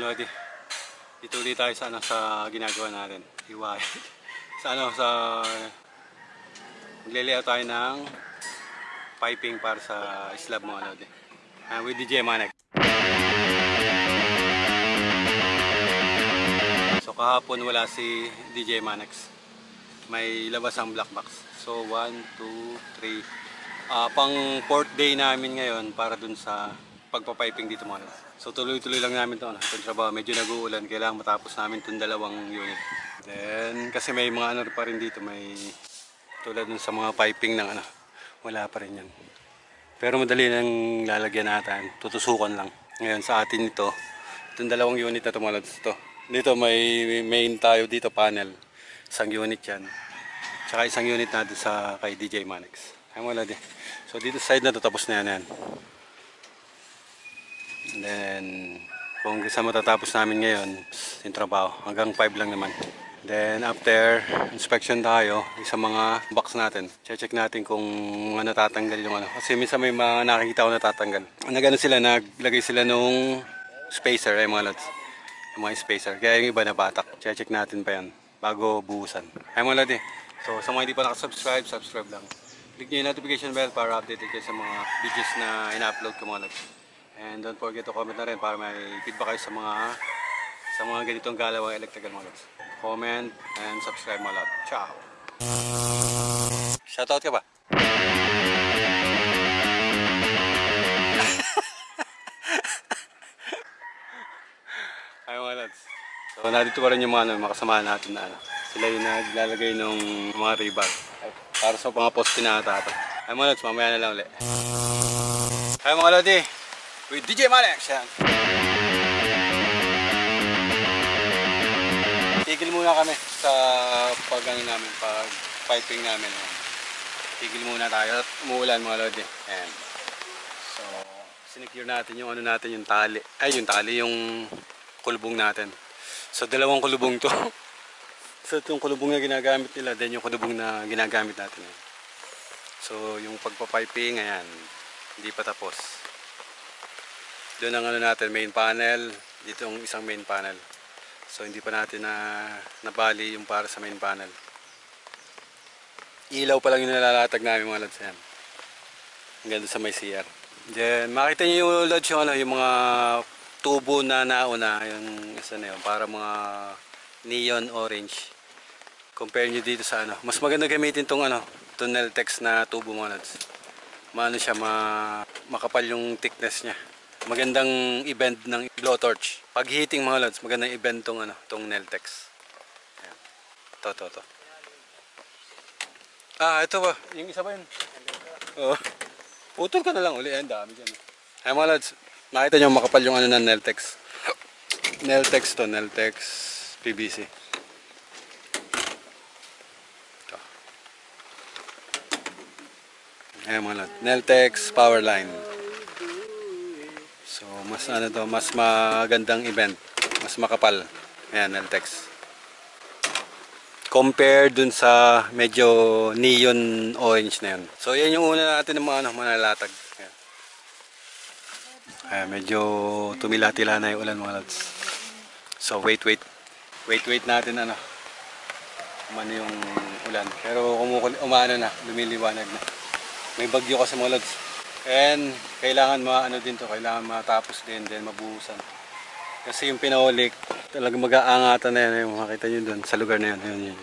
Lodi. Ituloy tayo sa sa ginagawa natin. Hiway. sa maglalayout tayo ng piping para sa slab mga Lodi. With DJ Manek. So kahapon wala si DJ Manex. May labas ang black box. So 1, 2, 3. Pang 4th day namin ngayon para dun sa pagpapiping dito mga Lodi. So tuloy-tuloy lang namin ito. Itong trabaho, medyo nag-uulan. Kailangan matapos namin itong 2 unit. Then, kasi may mga ano pa rin dito. May tulad dun sa mga piping ng wala pa rin yan. Pero madali nang lalagyan natin. Tutusukan lang. Ngayon sa atin ito, itong 2 unit na ito mga Lods. Dito may main tayo dito panel. Isang unit yan. Tsaka isang unit natin sa kay DJ Manex. Ay mga Lodi. So dito side na ito tapos na yan. And then, kung sa matatapos namin ngayon, yung trabaho, hanggang 5 lang naman. Then, after inspection tayo, sa mga box natin, check natin kung natatanggal yung Kasi minsan may mga nakikita ko natatanggal. Naglagay sila nung spacer, mga lods. Yung mga spacer. Kaya yung iba na batak. Check natin pa yan, bago buhusan. Ay mga lodi. So, sa mga hindi pa nakasubscribe, subscribe lang. Click nyo yung notification bell para updated kayo sa mga videos na ina-upload ko mga lods. And don't forget to comment na rin para may feedback kayo sa mga ganitong galawang electrical mga lods. Comment and subscribe mga lods. Ciao! Shoutout ka ba? Ay mga lods. So nandito pa rin yung mga kasamahan natin na sila yung naglalagay ng mga rebar para sa mga poste na ata. Ay mga lods, mamaya na lang ulit. Ay mga lodi, with DJ Manex. Tigil muna kami sa piping namin. Tigil muna tayo at umuulan mga lodi. And so, sinecure natin yung yung tali. Ay, yung kulubong natin. So, 2 kulubong to. So, itong kulubong na ginagamit nila, then yung kulubong na ginagamit natin. So, yung pagpapiping, ayan, hindi pa tapos. Doon ang natin, main panel. Dito ang isang main panel. So hindi pa natin nabali yung para sa main panel. Ilaw pa lang yung nalalatag namin mga lods yan. Hanggang sa may CR. Then makita nyo yung lods yung mga tubo na nauna. Yung para mga neon orange. Compare nyo dito sa Mas maganda gamitin tong Tunneltex na tubo mga lods. Siya, makapal yung thickness niya. Magandang i-bend ng blowtorch. Pag heating mga lods, magandang i-bend tong Neltex. Ayan. Ito. Ito ba? Yung isa ba yun? Oh. Putol ka na lang uli. Ayan, dami dyan. Ayan mga lods, nakita nyo makapal yung ng Neltex. Neltex to, Neltex PVC. Ito. Ayan mga lods, Neltex power line. So mas magandang event, mas makapal. Ayan, Neltex. Compare dun sa medyo neon orange na yun. So yan yung una natin ng mga manalatag. Ayan, medyo tumila-tila na yung ulan mga lads. So wait natin umano yung ulan. Pero lumiliwanag na. May bagyo kasi mga lads. And kailangan kailangan matapos din mabuhusan. Kasi yung pinaulik, talagang mag-aangatan na yan, yung makita nyo doon sa lugar na yun.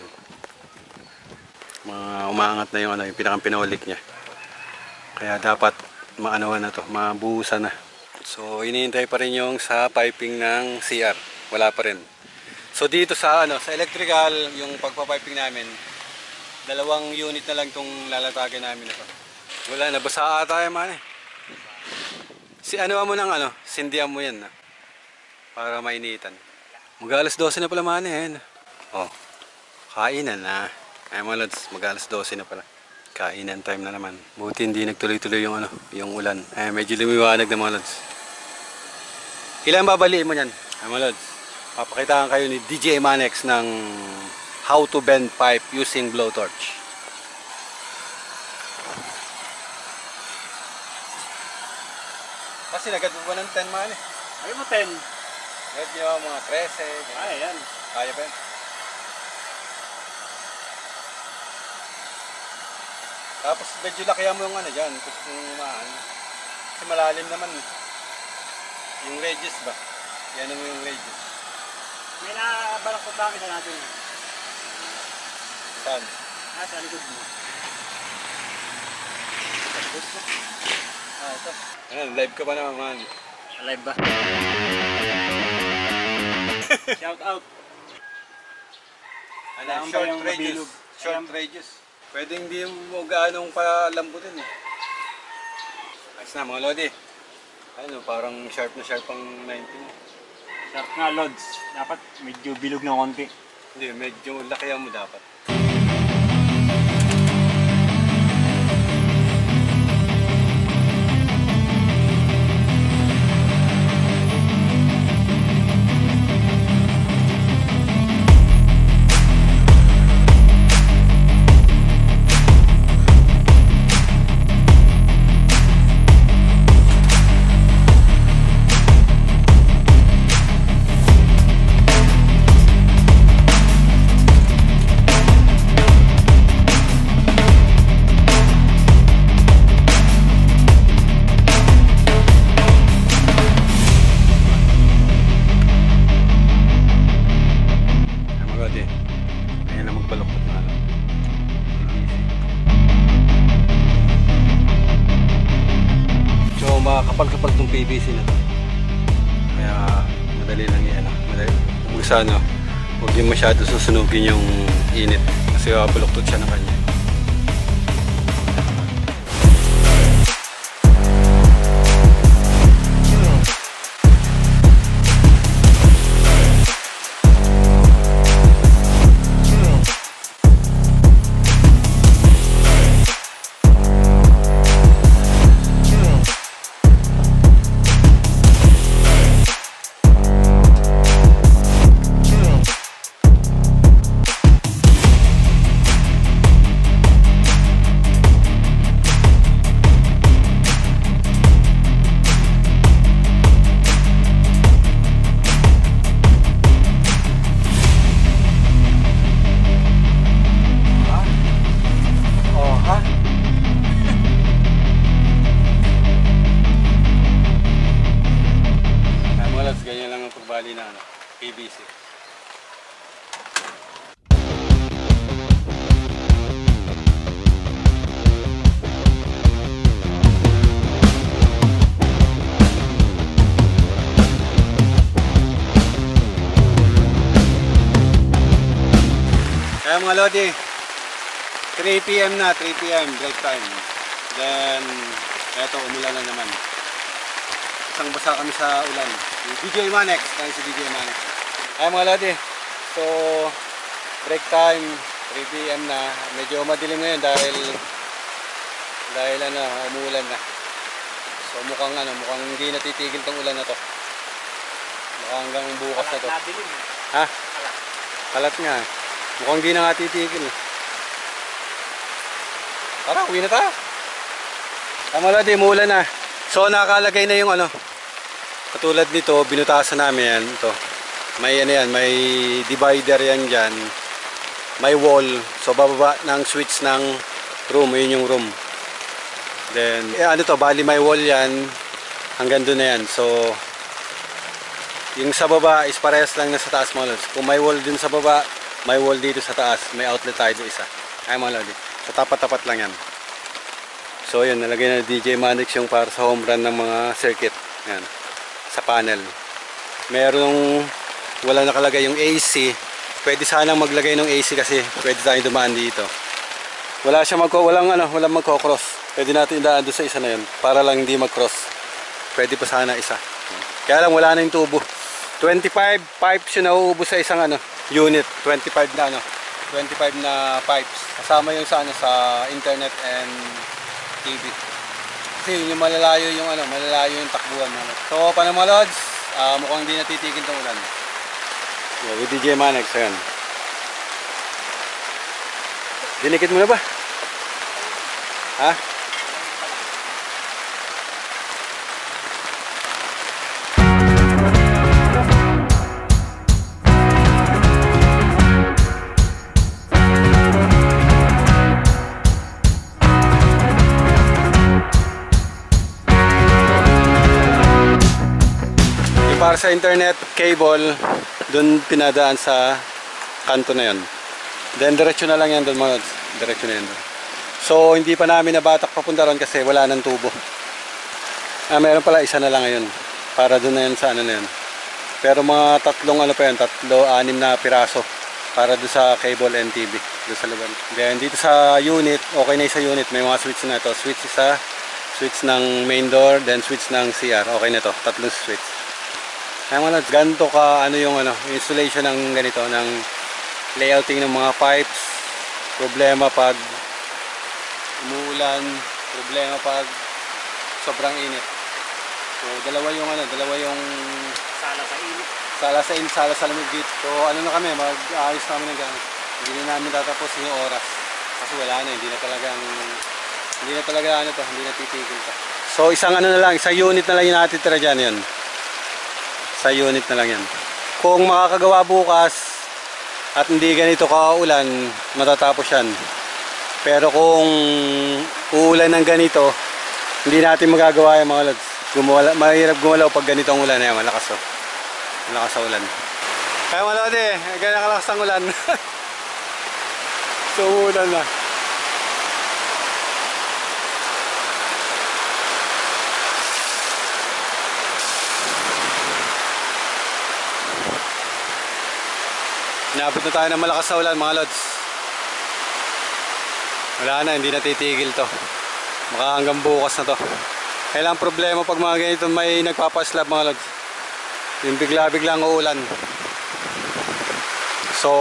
Umaangat na yung pinakang pinaulik niya. Kaya dapat mabuhusan na. So hinihintay pa rin yung sa piping ng CR. Wala pa rin. So dito sa electrical, yung pagpa-piping namin, 2 unit na lang tong lalatagan namin ito. Wala, nabasa ata yung mo ng sindihan mo yan para mainitan. Mag-alas 12 na pala Oh, kainan na. Ay mga lods, mag-alas 12 na pala. Kainan time na naman. Buti hindi nagtuloy-tuloy yung yung ulan. Ay, medyo lumiwanag na mga lods. Ilan babaliin mo yan? Ay mga lods, papakitaan kayo ni DJ Manex ng how to bend pipe using blowtorch. Kasi nagad mo ba ng 10 man? Ay mo 10. Medyo mga 13. Ay, yan. Kaya ba yan? Tapos medyo lakihan mo yung ano dyan. Kasi kung kasi malalim naman. Yung radius ba? Yan mo yung radius. May nabalakot ba kami sa natin? Saan? Sa likod mo. Sa likod mo? Ito. Ayan, live ka pa naman. Live ba? Shout out. Ano, short radius. Short radius. Pwede hindi mo gaanong palambutin eh. Ayos na mga Lodi. Ano, parang sharp na sharp ang 90 mo. Sharp nga, Lods. Dapat medyo bilog na konti. Hindi, medyo lakihan mo dapat. Kapal-kapal itong PVC na to. Kaya madali lang yan. Madali. Kung sana, huwag yung masyado susunugin yung init. Kasi baluktot siya ng kanya. Pagbali na PVC. Kaya mga Lodi, 3 PM na, 3 PM break time. Then eto, umulan na naman. Isang basa kami sa ulan. DJ Manex, tayo si DJ Manex. Ay mga Lodi, so break time, 3 PM na. Medyo madilim ngayon dahil umuulan na. So mukhang hindi natitigil tong ulan na to. Mukhang hanggang bukas na to. Ha? Kalat nga. Mukhang hindi na nga titigil. Tara, uwi na tayo. Ay mga Lodi, umuulan na. So nakalagay na yung katulad nito, binutasan namin yan. Ito. May may divider yan dyan. May wall. So bababa ng switch ng room. Yun yung room. Then, bali may wall yan. Hanggang doon na yan. So, yung sa baba is parehas lang na sa taas mga lods. Kung may wall din sa baba, may wall dito sa taas. May outlet tayo doon isa. Ay mga lods. So, tapat-tapat lang yan. So, yun. Nalagay na DJ Manix yung para sa home run ng mga circuit. Yan. Sa panel. Merong wala nakalagay yung AC. Pwede sanang maglagay ng AC kasi pwede tayong dumaan dito. Walang magko-cross. Pwede natin daan doon sa isa na yun para lang hindi mag-cross. Pwede pa sana isa. Kaya lang wala na yung tubo. 25 pipes yung nauubos sa isang unit. 25 na pipes. Kasama yung sa internet and TV. Kasi yung malalayo yung takbuhan. So paano mga lods? Mukhang hindi natitigil tong ulan. Yeah, with DJ Manex, ayan. Dinikit mo na ba? Ha? Yung para sa internet cable, dun pinadaan sa kanto na yun. Then diretso na lang yan dun mga lods. Diretso na yan dun. So hindi pa namin nabatak papunta ron kasi wala nang tubo. Meron pala isa na lang ngayon. Para dun na yun sa ano na yun. Pero mga tatlong ano pa yun, anim na piraso. Para dun sa cable and TV. Dun sa lugar. Then dito sa unit, okay na yung sa unit. May mga switch na ito. Switch isa, switch ng main door, then switch ng CR. Okay na to, tatlong switch. Kaya mga lods, ganito ka ano yung installation ng ganito, ng layouting ng mga pipes. Problema pag umuulan, problema pag sobrang init. So dalawa yung sala sa lamig dito. So ano na kami, mag-aayos namin ng gamit. Hindi na namin tatapusin yung oras. Kasi wala na, hindi na titigil to. So isang unit na lang yung natitira dyan yun. Sa unit na lang yan. Kung makakagawa bukas at hindi ganito kaulan, matatapos yan. Pero kung uulan ng ganito, hindi natin magagawa yung mga lods. Mahirap gumalaw pag ganito ang ulan. Malakas sa ulan. Kaya mga lods ganyan kalakas ang ulan. So uulan na. Inabot na tayo ng malakas sa ulan mga lods. Wala na, hindi na titigil to. Baka hanggang bukas na to. Kailang problema pag mga ganito may nagpapaslab mga lods. Yung bigla-biglang uulan. So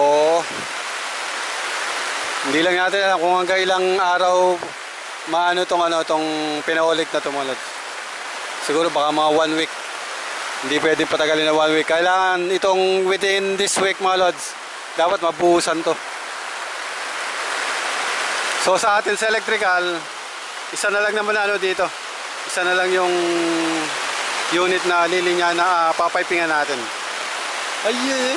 hindi lang natin alam kung hanggang ilang araw maano tong pinaulit na to mga lods. Siguro baka mga 1 week. Hindi pwedeng patagalin na 1 week. Kailangan itong within this week mga lods, dapat mabuhusan to. So sa atin sa electrical, isa na lang naman dito. Isa na lang yung unit na lilinya na papipingan natin. Ayun.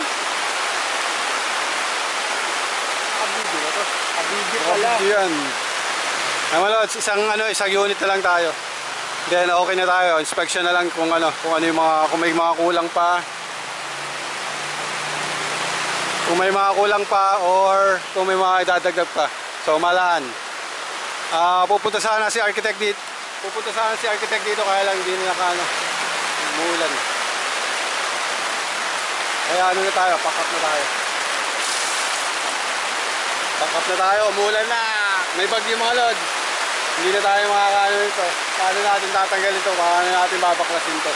Abidi na to. Abidi pala. Abidi yan. Mga lods, isang unit na lang tayo. Then okay na tayo. Inspection na lang kung may mga kulang pa. Kung may mga kulang pa or kung may mga idadagdag pa. So malahan. Pupunta sana si architect dito. Kaya lang hindi na umuulan. Kaya na tayo, pack up na tayo. Umuulan na. May bagyo mga lods. Hindi na tayo makakaano nito. Paano natin tatanggal ito? Paano natin babaklasin ito?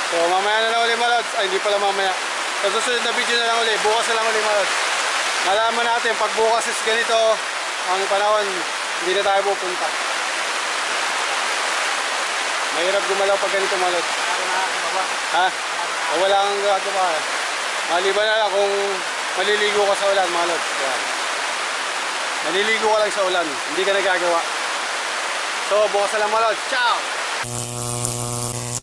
So mamaya na ulit mga lods. Ay hindi pala mamaya. Sa susunod na video na lang ulit. Bukas na lang ulit mga lods. Malaman natin pag bukas is ganito ang panahon, hindi na tayo pupunta. Mahirap gumalaw pag ganito mga lods. Ha? O wala kang gagawa. Maliban na lang kung maliligo ka sa ulan mga lods. Yan. Maliligo ka lang sa ulan, hindi ka nagagawa. So bukas na lang mga lods. Ciao!